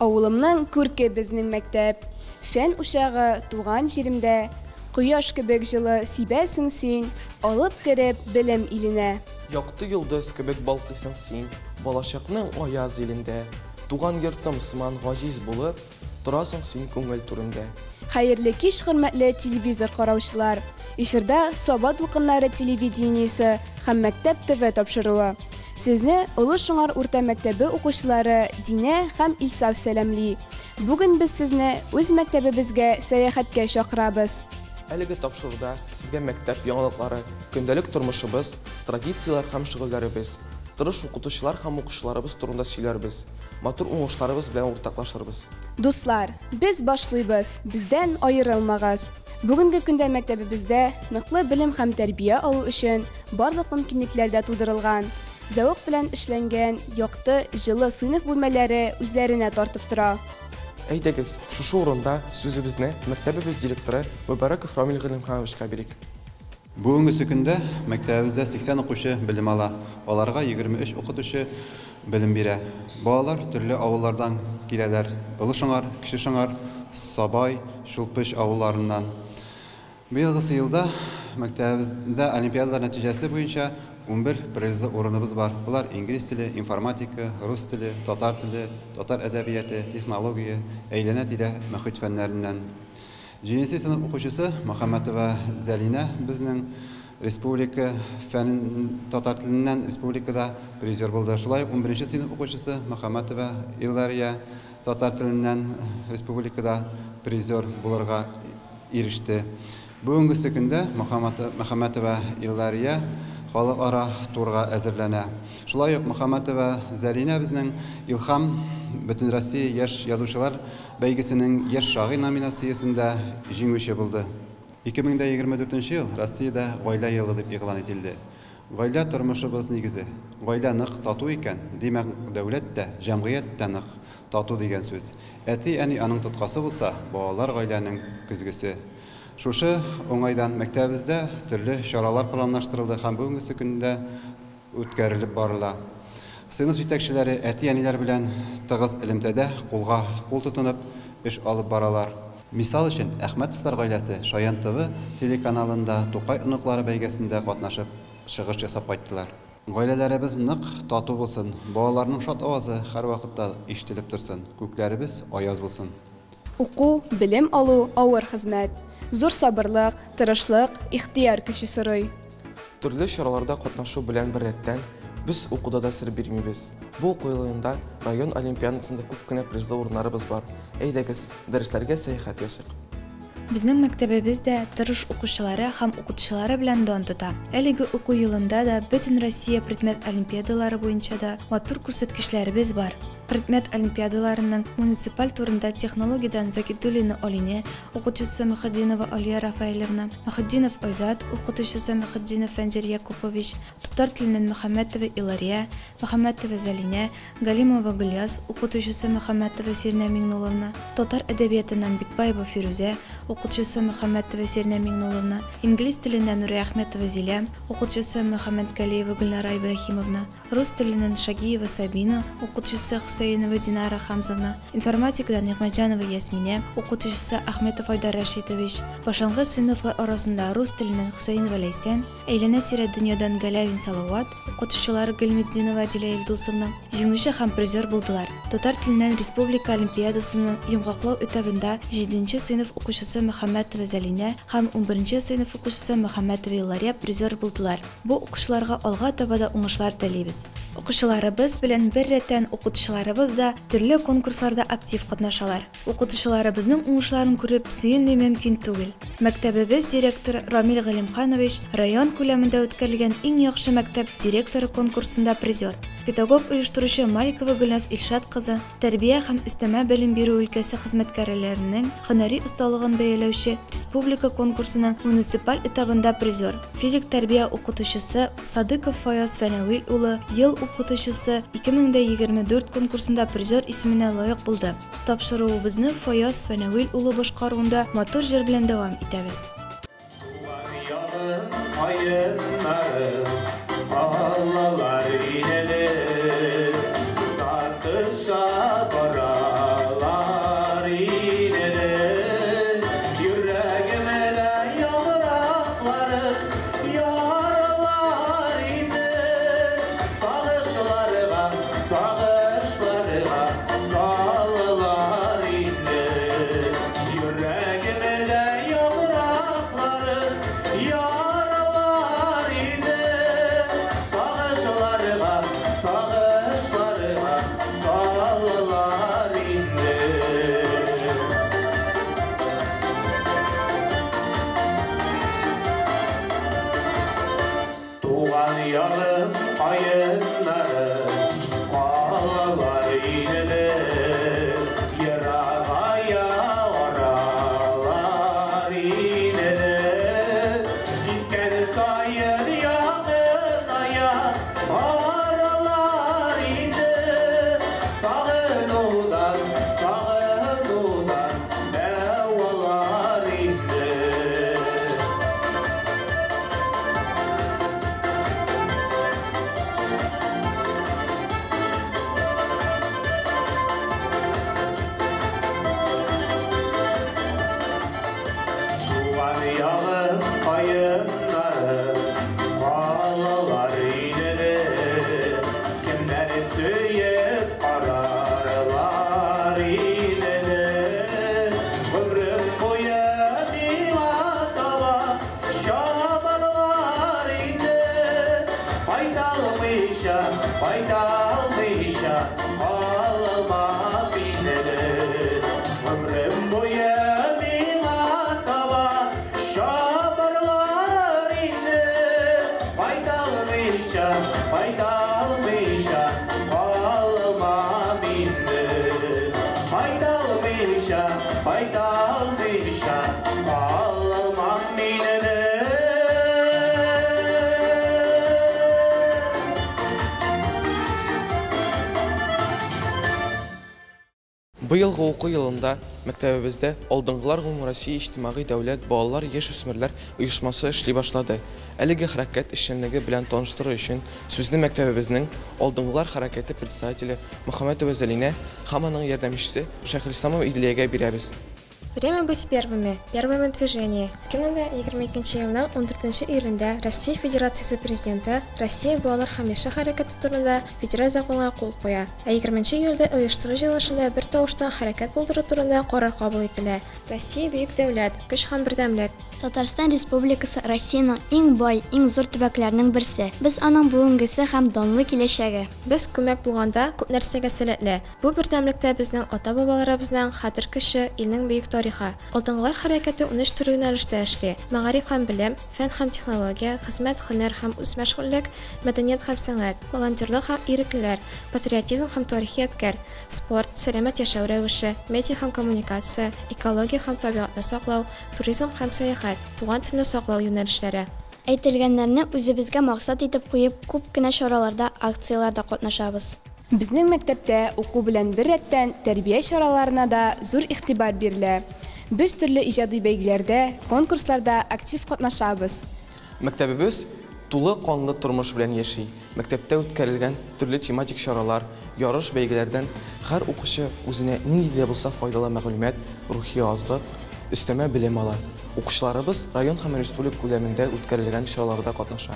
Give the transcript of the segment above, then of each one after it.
Авылымның күрке безнең мәктәп. Фән ушағы туган җиремдә. Кояш кебек җылы сибәсең син, алып кереп белем иленә. Якты йолдыз кебек балкыйсың син, балачакның аяз илендә. Туган йортым сыман газиз булып, торасың син күңел түрендә. Хәерле кич, хөрмәтле телевизор караучылар. Эфирда Саба дулкыннары телевидениесе һәм Мәктәп ТВ тапшыруы. Сезне Олы Шуңар урта мәктәбе укучылары Динә һәм Илсаф сәламли. Бүген без сезне үз мәктәбебезгә сәяхәткә чакырабыз. Әлеге тапшыруда сезгә мәктәп яңалыклары, көндәлек тормышыбыз, традициялар һәм шөгыльләребез, тырыш укытучылар һәм укучыларыбыз турында сөйләрбез, матур уңышларыбыз белән уртаклашырбыз. Дуслар, без башлыйбыз, бездән аерылмагыз. Бүгенге көндә мәктәбебездә ныклы белем һәм тәрбия алу өчен барлык мөмкинлекләр дә тудырылган. Зәвык белән эшләнгән якты, җылы сыйныф бүлмәләре үзләренә тартып тора. Әйдәгез, шушы урында сүзебезне мәктәбебез директоры Мөбараков Рамил Галимхановичка бирик. Бүгенге көндә мәктәбебездә 80 укучы белем ала. Аларга 23 укытучы белем бирә. Балалар төрле авыллардан киләләр. Олы Шуңар, Кече Шуңар, Сабай, Шулпыш авылларыннан. Быелгы елда мәктәбебездә олимпиадалар нәтиҗәсе буенча 11 призлы урыныбыз бар. Булар инглиз теле, информатика, рус теле, татар әдәбияты, технология, әйләнә-тирә мөхит фәннәреннән. 7нче сыйныф укучысы Мөхәммәтова Зәлинә безнең республика фән татар теленнән республикада призер булды. Шулай 11нче сыйныф укучысы Мөхәммәтова Илария татар теленнән республикада призер булырга иреште. Бүгенге көндә Мөхәммәтова Илария халыкара турга әзерләнә. Шулай ук Мөхәммәтова Зәлинә безнең Илхам Бөтен Россия яшь язучылар бәйгесенең яшь шагыйрь номинациясендә җиңүче булды. 2024 ел Россиядә гаилә елы дип игълан ителде. Гаилә тормышыбыз нигезе. Гаилә нык тату икән, димәк дәүләт тә, җәмгыять тә нык тату дигән сүз. Әти-әни аның тоткасы булса, балалар гаиләнең көзгесе. Шушы уңайдан мәктәбебездә төрле чаралар планлаштырылды һәм бүгенге көндә үткәрелеп барыла. Сыйныф җитәкчеләре әти-әниләр белән тыгыз элемтәдә кулга кул тотынып эш алып баралар. Мисал өчен, Әхмәтовлар гаиләсе Шаян ТВ телеканалында Тукай оныклары бәйгесендә катнашып, чыгыш ясап кайттылар. Гаиләләребез нык тату булсын, балаларның шат авазы һәр вакытта ишетелеп торсын, күкләребез аяз булсын. Уку, белем алу авыр хезмәт. Зур сабырлык, тырышлык, ихтияр көче сорый. Төрле чараларда катнашу белән бер рәттән без укуда да сер бирмибез. Бу уку елында район олимпиадасында күп кенә призлы урыннарыбыз бар. Әйдәгез, дәресләргә сәяхәт ясыйк. Безнең мәктәбебездә тырыш укучылары һәм укытучылары белән дан тота. Әлеге уку елында да Бөтен Россия предмет олимпиадалары буенча да матур күрсәткечләребез бар. Предмет олимпиадаларының муниципаль турында технологиядан Закидуллина Алине, укытучысы Мөхәддинова Алия Рафаиловна, Мөхәддинов Айзат, укытучысы Мөхәддинов Фәнзир Якупович, татар теленнән Мөхәммәтова Илария, Мөхәммәтова Зәлинә, Галимова Гөльяс, укытучысы Мөхәммәтова Сирнә Миңнулловна, татар әдәбиятыннан Бикбаева Фирүзә, укытучысы Мөхәммәтова Сирнә Миңнулловна, инглиз теленнән Нурия Әхмәтова Зилә, укытучысы Мөхәммәткәлиева Гөлнара Ибраһимовна, рус теленнән Шагиева Сабина, укытучысы Хусаинова Динара Хамзовна, информатикадан Нигъмәтҗанова Ясминә, укытучысы Әхмәтов Айдар Рәшитович, башлангыч сыйныфлар арасында рус теленнән Хусаинова Ләйсән, әйләнә-тирә дөньядан Галявин Салават, укытучылары Гөлметдинова Дилә Илдусовна җиңүче һәм призер булдылар. Татар теленнән республика олимпиадасының йомгаклау этабында 7нче сыйныф укучысы Мөхәммәтова Зәлинә һәм 11нче сыйныф укучысы Мөхәммәтова Илария призер булдылар. Бу укучыларга алга таба да уңышлар телибез. Укучыларыбыз белән бер рәттән укытучыларыбыз да төрле конкурсларда актив катнашалар. Укытучыларыбызның уңышларын күреп сөенми мөмкин түгел. Мәктәбебез директоры Рамил Галимханович район күләмендә үткәрелгән иң яхшы мәктәп директоры конкурсында призер. Педагог оештыручы Маликова Гөлназ Илшат кызы, тәрбия һәм өстәмә белем бирү өлкәсе хезмәткәрләренең һөнәри осталыгын бәяләүче республика конкурсының муниципаль этабында призер. Физик тәрбия укытучысы Садыков Фаяз Фәнәвил улы ел укытучысы 2024 конкурсында призер исеменә лаек булды. Тапшыруыбызны Фаяз Фәнәвил улы башкаруында матур җыр белән дәвам итәбез. Allahlar ileri, satışa para. Faydalımışa alma beni. Ömrüm boyu bina tava şabarlar indi. Faydalımışa alma beni. Faydalımışa alma beni. Bu yılғы оқу yılında мәктәбебездә Алдыңгылар гомум Россия иҗтимагый дәүләт балалар яшь үсмерләр оешмасы эшли башлады. Әлеге хәрәкәт эшчәнлеге белән таныштыру өчен сүзне мәктәбебезнең Алдыңгылар хәрәкәте председателе Мөхәммәтова Зәлинә һәм аның ярдәмчесе Шәһрисламова Иделиягә бирәбез. Время быть первыми. Первыми движение. 2022 елның 14 июлендә Россия Федерациясе президенты Россия балалар һәм яшьләр хәрәкәте турында федераль законга кул куя. 20 июльдә оештыру җыелышында бер тавыштан хәрәкәт булдыру турында карар кабул ителә. Россия бөек дәүләт, көч һәм бердәмлек. Татарстан Республикасы Россиянең иң бай, иң зур төбәкләренең берсе. Без аның бүгенгесе һәм данлы киләчәге. Без күмәк булганда күп нәрсәгә сәләтле. Бу бердәмлектә безнең ата-бабаларыбызның хәтер көче, илнең бөек тарихы. Алдыңгылар хәрәкәте 13 төрле юнәлештә эшли. Мәгариф һәм белем, фән һәм технология, хезмәт, һөнәр һәм үз мәшгульлек, мәдәният һәм сәнгать, волонтерлык һәм иреклеләр, патриотизм һәм тарихи ядкар, спорт, сәламәт яшәү рәвеше, медиа һәм коммуникация, экология һәм табигатьне саклау, туризм һәм сәяхәт, туган телне саклау юнәлешләре. Әйтелгәннәрне үзебезгә максат итеп куеп, күп кенә чараларда, акцияларда катнашабыз. Безнең мәктәптә уку белән бер рәттән тәрбия чараларына да зур игътибар бирелә. Без төрле иҗади бәйгеләрдә, конкурсларда актив катнашабыз. Мәктәбебез тулы канлы тормыш белән яши. Мәктәптә үткәрелгән төрле тематик чаралар, ярыш бәйгеләрдән һәр укучы үзенә нинди дә булса файдалы мәгълүмат, рухи азлык, өстәмә белем ала. Укучыларыбыз район һәм республика күләмендә үткәрелгән чараларда катнаша.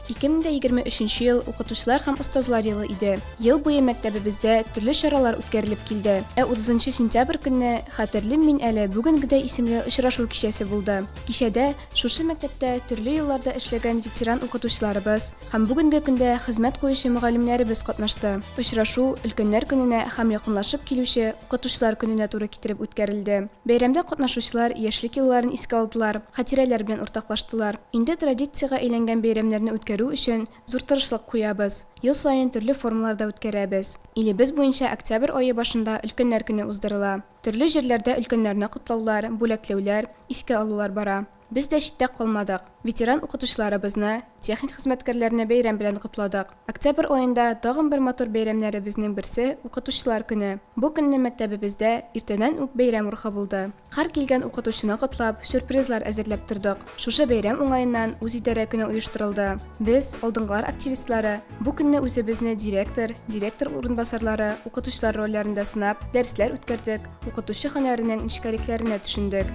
2023 ел укытучылар һәм остазлар елы иде. Ел буе мәктәбебездә төрле чаралар үткәрелеп килде. 30 сентябрь көнне хәтерлем мин әле бүгенгедә исемле очрашу кичәсе булды. Кичәдә шушы мәктәптә төрле елларда эшләгән ветеран укытучыларыбыз һәм бүгенге көндә хезмәт куючы мөгаллимнәребез катнашты. Очрашу өлкәннәр көненә һәм якынлашып килүче укытучылар көненә туры китереп үткәрелде. Бәйрәмдә катнашучылар яшьлек елларын искә алдылар, хатирәләр белән уртаклаштылар. Инде традициягә әйләнгән бәйрәмнәрне үткәрү өчен зур тырышлык куябыз. Ел саен төрле формаларда үткәрәбез. Илебез буенча октябрь ае башында өлкәннәр көне уздырыла. Төрле җирләрдә өлкәннәрне котлаулар, бүләкләүләр, искә алулар бара. Без дә читтә калмадык. Ветеран укытучыларыбызны, техник хезмәткәрләрне бәйрәм белән котлады. Октябрь аенда тагын бер матур бәйрәмнәребезнең берсе укытучылар көне. Бу көнне мәктәбебездә иртәдән үк бәйрәм рухы булды. Һәр килгән укытучыны котлап, сюрпризлар әзерләп тордык. Шушы бәйрәм уңаеннан үз идарә көне оештырылды. Без, алдыңгылар активистлары, бу көнне үзебезне директор урынбасарлары, укытучылар рольләрендә сынап, дәресләр үткәрдек, укытучы һөнәренең нечкәлекләренә төшендек.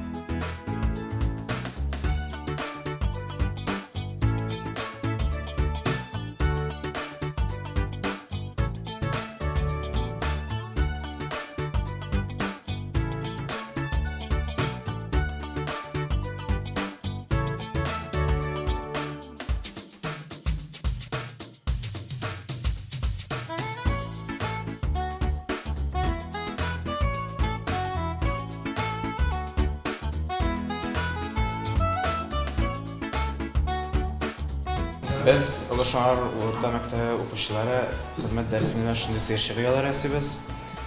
Biz Uluşar Orta Мәктәбе укучылары хезмәт дәресенә шундый сыер чыгыялар ясыйбыз.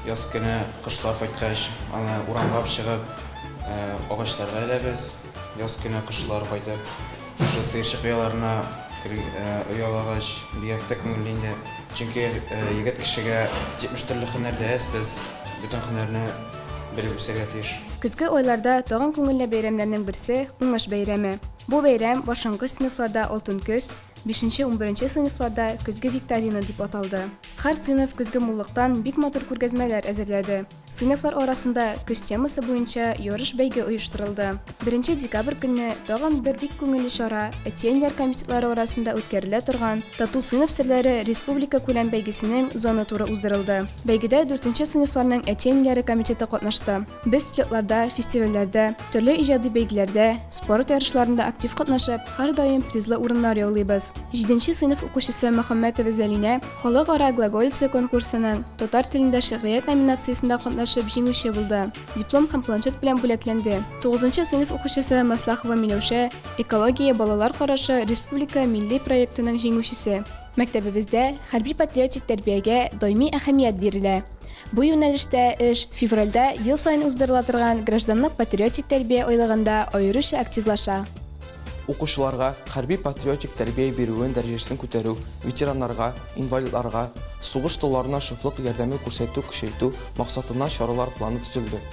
Яз көне кышлар кайткач, аны урамга чыгып, агачларга эләбез. Яз көне кышлар кайтып, шушы сыер чыгыяларына оялагач биектә күңелендә. Чөнки егет кешегә 70 төрле һөнәрдә без бүтән һөнәрне белеп үсәргә тиеш. Көзге айларда тагын күңелле бәйрәмнәрнең берсе уңыш бәйрәме. Бу бәйрәм башлангыч сыйныфларда алтын көз, 5-11 сыйныфларда көзге викторина дип аталды. Һәр сыйныф көзге муллыктан бик матур күргәзмәләр әзерләде. Сыйныфлар арасында көз темасы буенча ярыш бәйге оештырылды. 1 декабрь көнне тагын бер бик күңелле чара әтиәннәр комитетлары арасында үткәрелә торган Тату сыйныф серләре республика күләм бәйгесенең зона туры уздырылды. Бәйгедә 4 сыйныфларның әтиәннәре комитеты катнашты. Без слетларда, фестивальләрдә, төрле иҗади бәйгеләрдә, спорт ярышларында актив катнашып, һәр даим призлы урыннар яулыйбыз. 7-нче сыйныф укучысы Мөхәммәтова Зәлинә халыкара глаголица конкурсының татар телендә шигърият номинациясендә катнашып җиңүче булды. Диплом һәм планшет белән бүләкләнде. 9-нчы сыйныф укучысы Маслахова Миләүшә экология балалар карашы республика милли проектының җиңүчесе. Мәктәбебездә хәрби-патриотик тәрбиягә даими әһәмият бирелә. Бу юнәлештә эш февральдә ел саен уздырыла торган гражданлык патриотик тәрбия айлыгында аеруча активлаша. Укучыларга хәрби-патриотик тәрбия бирүен дәрәҗәсен күтәрү, ветераннарга, инвалидларга сугыш тылларына шуфлык ярдәме күрсәтү көчәйтү максатына чаралар планы төзелде.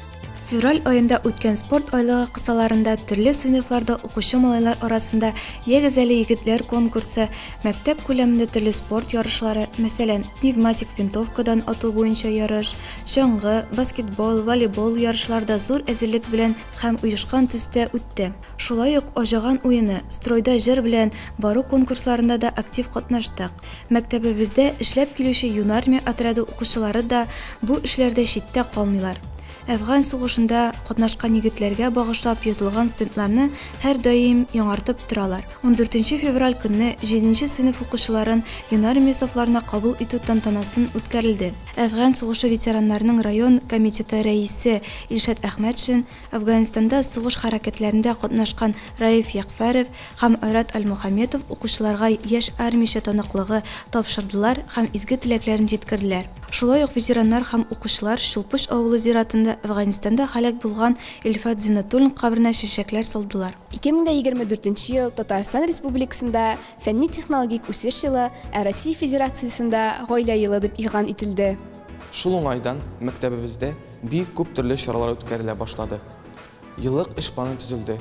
Февраль айында үткән спорт айлыгы кысаларында төрле сыйныфларда укучы малайлар арасында егезәле егетләр конкурсы, мәктәп күләмендә төрле спорт ярышлары, мәсәлән, пневматик винтовкадан ату буенча ярыш, чаңгы, баскетбол, волейбол ярышларда зур әзерлек белән һәм оешкан төстә үтте. Шулай ук ожаган уены, стройда җыр белән бару конкурсларында да актив катнаштык. Мәктәбебездә эшләп килүче юнармия отряды укучылары да бу эшләрдә читтә калмыйлар. Әфган сугышында катнашкан егетләргә багышлап язылган стендларны һәр даим яңартып торалар. 14 февраль көнне 7-нче сыйныф укучыларын юнармия сафларына кабул итү тантанасын үткәрелде. Әфган сугышы ветераннарының район комитеты рәисе Илшат Әхмәтшин, Әфганстанда сугыш хәрәкәтләрендә катнашкан Раиф Якфәров һәм Айрат Аль-Мөхәммәтов укучыларга яшь армия таныклыгы тапшырдылар һәм изге теләкләрен җиткерделәр. Шулай ук ветераннар һәм укучылар Шулпуш авылы зиратында Әфганстанда халак булган Илфат Зиннатуллин кабрына чәчәкләр салдылар. 2024 ел Татарстан Республикасында фәнни-технологик үсеш елы, ә Россия Федерациясендә гаилә елы дип игълан ителде. Шул уңайдан мәктәбебездә бик күп төрле чаралар үткәрелә башлады. Еллык эш планы төзелде.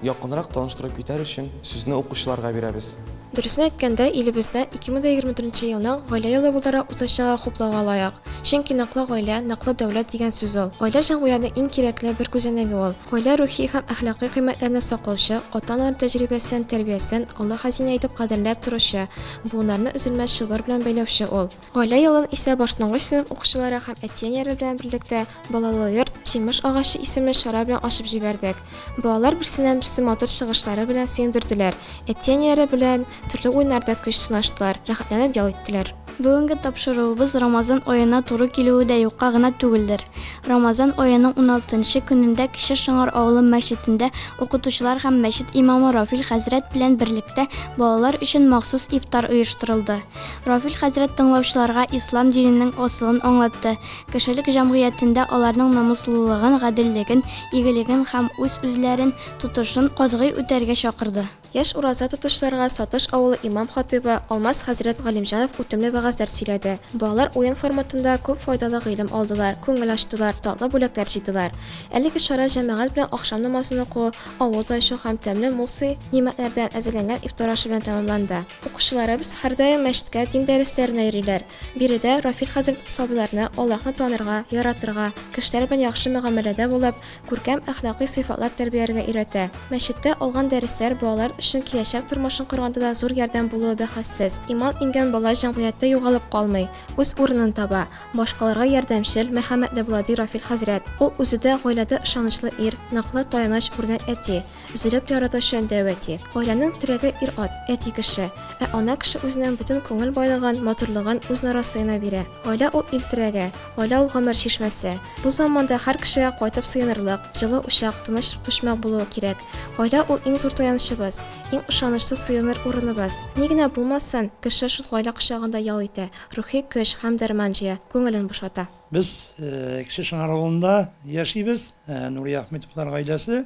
Якынрак таныштырып китәр өчен сүзне укучыларга бирәбез. Дөресен әйткәндә, илебездә 2024 елның гаилә елы буларак узачагы хуплауга лаек. Чөнки наклы гаилә, наклы дәүләт дигән сүз ул. Гаилә җәмгыятьнең иң кирәкле бер күзәнәге ул. Гаилә рухи һәм әхлакый кыйммәтләрне саклаучы, ата-аналар тәҗрибәсен, тәрбиясен Алла хәзинә итеп кадерләп торучы, буыннарны өзелмәс чылбыр белән бәйләүче ул. Гаилә елын исә башлангыч сыйныф укучылары һәм әти-әниләре белән берлектә балалы йорт, җимеш агачы исемле чара белән ачып җибәрдек. Балалар берсеннән-берсе матур чыгышлары белән сөендерделәр. Әти-әниләре белән төрле уеннарда көч сынаштылар, рәхәтләнеп ял иттеләр. Бүгенге тапшыруыбыз Рамазан аена туры килүе дә юкка гына түгелдер. Рамазан аеның 16-нчы көнендә Кече Шыңар авылы мәчетендә укытучылар һәм мәчет имамы Рафил хәзрәт белән берлектә балалар өчен махсус ифтар оештырылды. Рафил хәзрәт тыңлаучыларга ислам диненең асылын аңлатты. Кешелек җәмгыятендә аларның намуслылыгын, гаделлеген, игелеген һәм үз-үзләрен тотышын катгый үтәргә чакырды. Яшь ураза тотышларга Сатыш авылы имам хатибы Алмаз хәзрәт Галимҗанов үтемле вәгазьләр сөйләде. Балалар уен форматында күп файдалы гыйлем алдылар, күңел ачтылар, татлы бүләкләр җыйдылар. Әлеге чара җәмәгать белән ахшам намазын уку, авыз ачу һәм тәмле мусы нимәтләрдән әзерләнгән ифтар ашы белән тәмамланды. Укучыларыбыз һәрдаим мәчеткә дин дәресләренә йөриләр. Биредә Рафил хәзрәт сабыйларны Аллаһны танырга, яратырга, кешеләр белән яхшы мөгамәләдә булып, күркәм әхлакый сыйфатлар тәрбияләргә өйрәтә. Мәчеттә алган дәресләр балалар өчен киләчәк тормышын корганда да зур ярдәм булуы бәхәссез. Иман ингән бала җәмгыятьтә югалып калмый, үз урынын таба, башкаларга ярдәмчел, мәрхәмәтле була ди Рафил хәзрәт. Ул үзе дә гаиләдә ышанычлы ир, наклы таяныч үрнәк әти, үзелеп яратучы дәвәти. Гаиләнең терәге ир-ат, әти кеше, ә ана кеше үзенең бүтән күңел байлыгын, матурлыгын үз нарасына бирә. Гаилә ул ил терәге, гаилә ул гомер чишмәсе. Бу заманда һәр кешегә кайтып сыйынырлык, җылы учак, тыныч пушмак булуы кирәк. Гаилә ул иң зур таянычыбыз, иң ышанычлы сыеныр урыныбыз. Ни генә булмасын, кеше шул гаилә кочагында ял итә, рухи көч һәм дәрман җыя, күңелен бушата. Без Кече Шыңар авылында яшибез, Нурия Әхмәтовлар гаиләсе.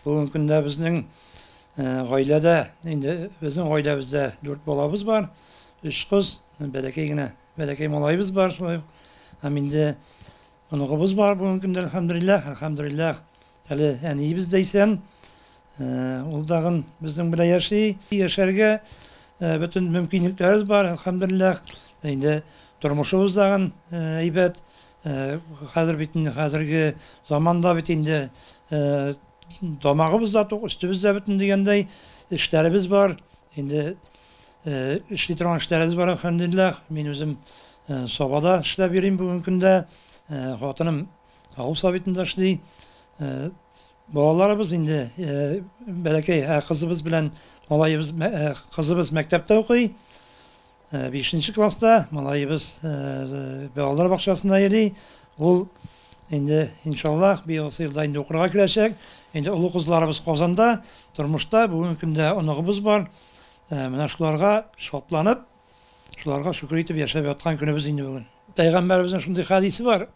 Бүгенге көндә безнең гаиләдә, инде безнең гаиләбездә 4 балабыз бар, 3 кыз, бәләкәй генә, бәләкәй малайыбыз бар, шулай. Һәм инде онугыбыз бар бүгенге көндә, алхамдулиллах. Әле әниебез дә исән, ул дагы безнең белән яши, яшәргә bütün mümkünliklerimiz var, elhamdülillah. Инде тормышыбыз дагы әйбәт. Хәзер бит инде хәзерге заманда бит инде тамагыбыз да тук, үстебез дә бүтән дигәндәй эшләребез бар. Инде эшли торган эшләребез бар, elhamdülillah. Мин үзем Сабада эшләп йөрим бүгенге көндә. Хатыным авыл советында эшли. балаларыбыз инде бәләкәй кызыбыз белән малаебыз кызыбыз мәктәптә укый. 5нче класста малаебыз балалар бакчасында йөри. Ул инде иншаллах быел елда инде укырга киләчәк. Инде улы кызларыбыз Казанда, тормышта бүгенге көндә оныгыбыз бар. Менә шуларга шатланып, шуларга шөкер итеп яшәп яткан көнебез инде бүген. Пәйгамбәребезнең шундый хадисе бар.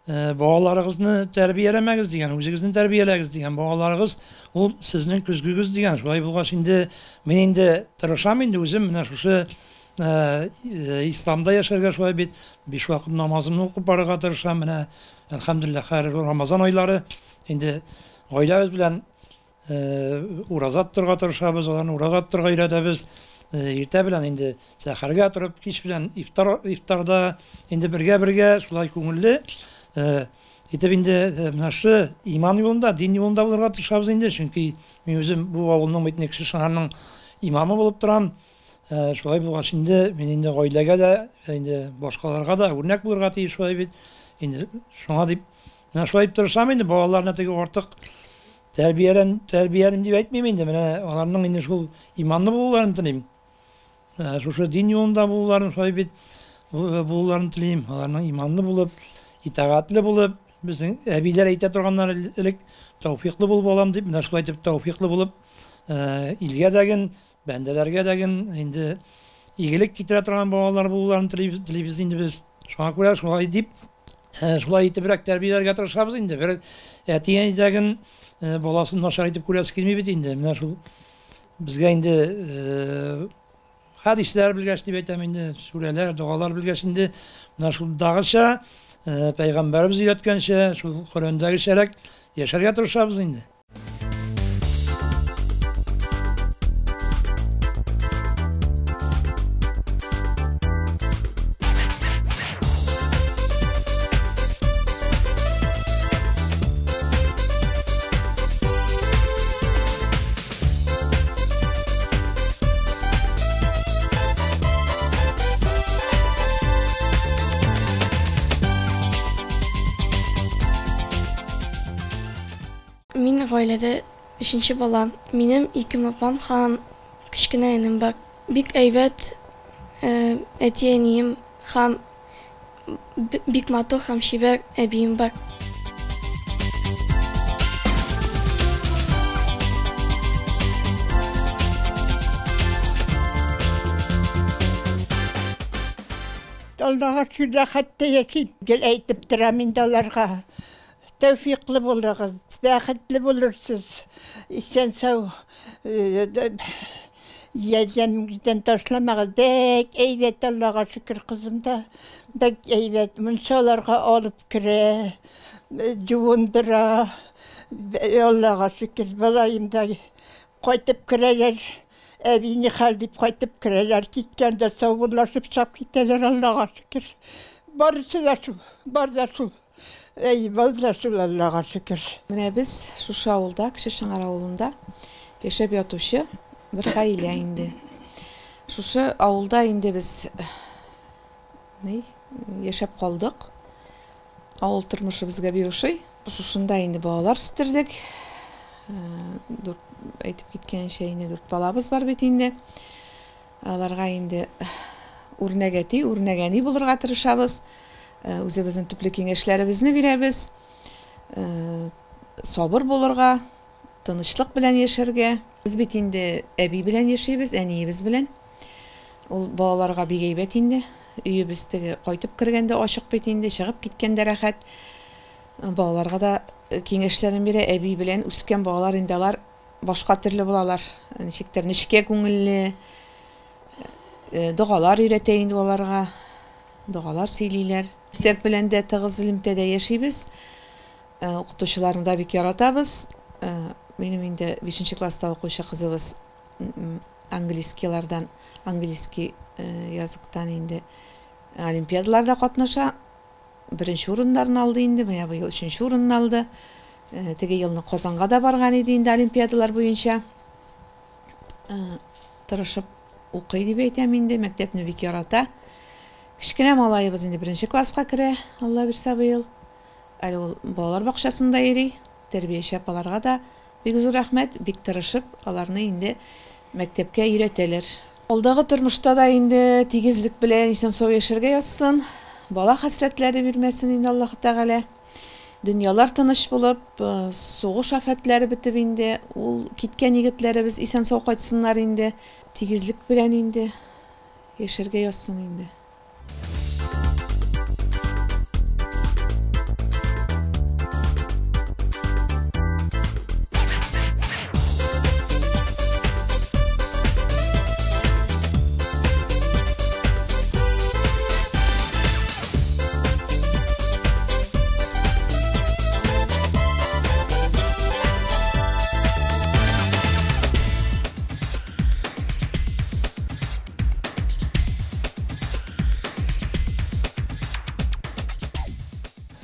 Балаларыгызны тәрбияләмәгез дигән, үзегезне тәрбияләгез дигән. Балаларыгыз ул сезнең күзгегез дигән. Шулай булгач инде мин инде тырышам инде үзем менә шушы исламда яшәргә шулай бит 5 вакыт намазымны укып барырга тырышам. Менә әлхәмдүлилләх хәйр Рамазан айлары инде гаиләбез белән уразат торырга тырышабыз, аларны уразат торырга өйрәтәбез. Иртә белән инде сәхәргә турып, кич белән ифтарда инде бергә шулай күңелле итеп инде менә шу иман юлында, дин юлында булырга тырышабыз инде. Чөнки мин үзем бу авылның бит Кече шәһәрнең имамы булып торам. Шулай булгач инде мин инде гаиләгә дә, инде башкаларга да үрнәк булырга тиеш шулай бит. Инде шуңа дип менә шулай тырышам инде балаларны теге артык тәрбияләм дип әйтмим инде. Менә аларның инде шул иманлы булуларын телим. Шушы дин юлында булуларын шулай бит булуларын телим. Аларның иманлы булып, итагатьле булып, безнең әбиләр әйтә торганнар элек тәүфиклы булып алам дип, менә шулай дип тәүфиклы булып, илгә дәген, бәндәләргә дәген инде игелек китерә торган балалар булуларын телибез инде без. Шуңа күрә шулай дип, шулай итебрәк тәрбияләргә тырышабыз инде. Бер әтигән дәген баласын начар итеп күрәсе килми бит инде. Менә шул безгә инде хадисләр белгәч дип әйтәм инде, сүрәләр, дуалар белгәч инде менә шул дагыча пәйгамбәрбез өйрәткәнчә, шул Коръәндәгечәрәк яшәргә тырышабыз инде. Мин гаиләдә 3нче балам. Минем 2 апам һәм кечкенә энем бар. Бик әйбәт әти-әнием һәм бик матур һәм чибәр әбием бар. Allah'a şükür rahatta yaşayın. Gel aytıp duram indi onlarga. Tevfikli bulursunuz, bәхетле bulursunuz. İşten sağ yerden taşlamağız. Bek eyvet Allah'a şükür kızım da. Bek eyvet. Münşalarga alıp kire, cuvundura. Allah'a şükür. Balayım da koytup kireler. Evini haldip koytup kireler. Gitken de savurlaşıp çap gittiler Allah'a şükür. Barısı da şu, bar da şu. Eyvallah Allah'a şükür. Менә без шушы авылда, Кече Шыңар авылында яшәп ятучы бер гаилә инде. Шушы авылда инде без яшәп калдык. Авыл тормышы безгә бик ошый. Шушында инде балалар үстердек. Әйтеп киткәнчә инде 4 балабыз бар бит инде. Аларга инде үрнәгәни булырга тырышабыз. Үзебезнең төпле киңәшләребезне бирәбез. Сабыр булырга, тынычлык белән яшәргә. Без бит инде әби белән яшәйбез, әниебез белән. Ул балаларга бик әйбәт инде. Өебез теге кайтып кергәндә ачык бит инде, чыгып киткәндә рәхәт. Балаларга да киңәшләрен бирә, әби белән үскән балалар инде алар башка төрле булалар. Ничектер, нечкә күңелле. Дугалар өйрәтә инде аларга. Дугалар сөйлиләр. Мәктәп белән дә тыгыз элемтәдә яшибез. Укытучыларны да бик яратабыз. Минем инде 5нче класста укучы кызыбыз английскийлардан, английский языктан инде олимпиадаларда катнаша. 1нче урындарын алды инде, менә бу ел 3нче урынны алды. Теге елны Казанга да барган иде инде олимпиадалар буенча. Тырышып укый дип әйтәм инде, мәктәпне бик ярата. Кечкенә малаебыз инде 1нче класска керә, Алла бирсә быел. Әле ул балалар бакчасында йөри. тәрбияче апаларга да бик зур рәхмәт, бик тырышып, аларны инде мәктәпкә өйрәтәләр. Алдагы тормышта да инде тигезлек белән исән-сау яшәргә язсын, бала хәсрәтләре бирмәсен инде Аллаһ Тәгалә. Дөньялар тыныч булып, сугыш афәтләре битеп инде, ул киткән егетләребез исән-сау кайтсыннар инде, тигезлек белән инде яшәргә язсын инде.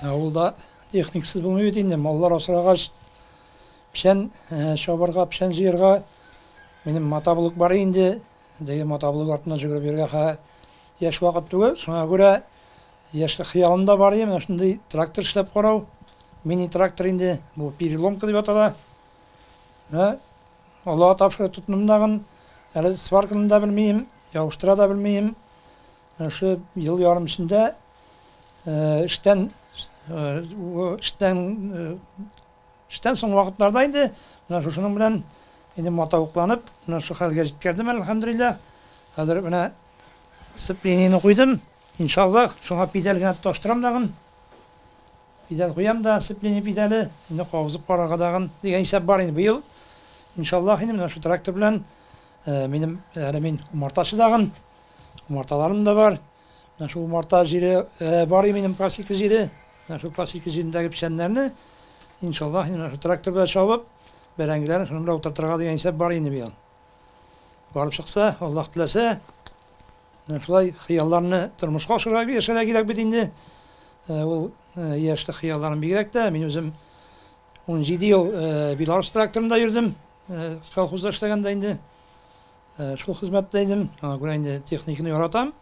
Авылда техниксыз булмый бит инде, маллар асрагач, пишән шабырга, пишән җыярга минем матаблык бар инде. Дәге матаблык артына җигреп йөргән яшь вакыт түгел. Шуңа күрә яшьлек хыялымда бар иде, менә шундый трактор эшләп карау. Мини трактор инде, бу переломка дип атала. Аллаһ тапшырып тотынымдагын, әле сварканы да белмим, яуштыра да белмим. Шы ел ярым эчендә эштән соң вакытларда инде менә шуның белән инде матавыкланып, менә шу хәлгә җиткәндем, әлхәмдүлиллаһ. Хәзер менә сцеплениене куйдым. Иншаллах, шуңа педаль генә таштырам дагын. Педаль куям да, сцепление педале, инде кабызып карарга дагын дигән исәп бар инде быел. Иншаллах, инде менә шу трактор белән минем мин умартачы дагын, умарталарым да бар. Менә шу умарта җире бар минем пасека җире. Менә шу пасека җирендәге печәннәрне иншаллах инде шу трактор белән чабып, бәрәңгеләрне шуны белән утыртырга дигән исәп бар инде быел. Барып чыкса, Аллаһ теләсә, шулай хыялларны тормышка ашырга яшәргә кирәк бит инде. Ул яшьлек хыялларым бигрәк тә, мин үзем 17 ел Беларусь тракторында йөрдем, колхозда эшләгәндә инде. Шул хезмәттә идем, аңа күрә инде техниканы яратам.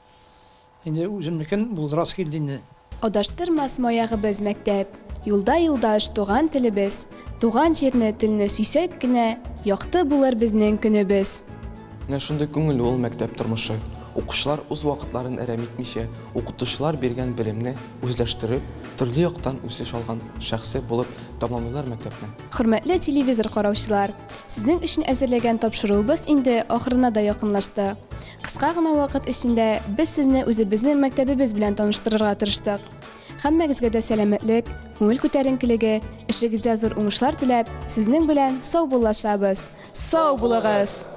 Инде үземнекен булдырасы килде инде. Адаштырмас маягыбыз мәктәп, юлда юлдаш туган телебез, туган җирне телне сөйсәк кенә, якты булыр безнең көнебез. Менә шундый күңелле ул мәктәп тормышы. Укучылар үз вакытларын әрәм итмичә, укытучылар биргән белемне үзләштереп, төрле яктан үсеш алган шәхси булып тамамлыйлар мәктәпне. Хөрмәтле телевизор караучылар, сезнең өчен әзерләгән тапшыруыбыз инде ахырына да якынлашты. Кыска гына вакыт эчендә без сезне үзебезнең мәктәбебез белән таныштырырга тырыштык. Һәммәгезгә дә сәламәтлек, күңел күтәренкелеге, эшегездә зур уңышлар теләп, сезнең белән сау булашабыз. Сау булыгыз!